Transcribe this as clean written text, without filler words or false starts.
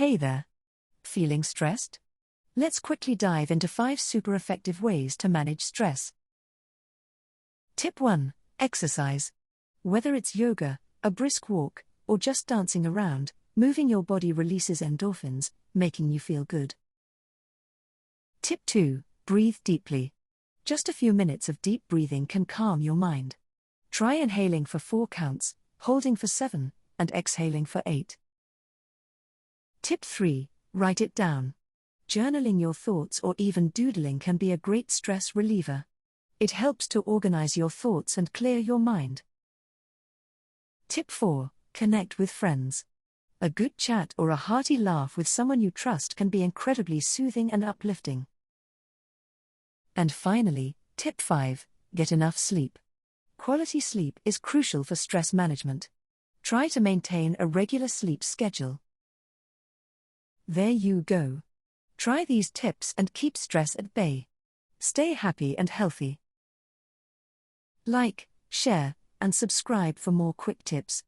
Hey there. Feeling stressed? Let's quickly dive into 5 super effective ways to manage stress. Tip 1. Exercise. Whether it's yoga, a brisk walk, or just dancing around, moving your body releases endorphins, making you feel good. Tip 2. Breathe deeply. Just a few minutes of deep breathing can calm your mind. Try inhaling for 4 counts, holding for 7, and exhaling for 8. Tip 3. Write it down. Journaling your thoughts or even doodling can be a great stress reliever. It helps to organize your thoughts and clear your mind. Tip 4. Connect with friends. A good chat or a hearty laugh with someone you trust can be incredibly soothing and uplifting. And finally, Tip 5. Get enough sleep. Quality sleep is crucial for stress management. Try to maintain a regular sleep schedule. There you go. Try these tips and keep stress at bay. Stay happy and healthy. Like, share, and subscribe for more quick tips.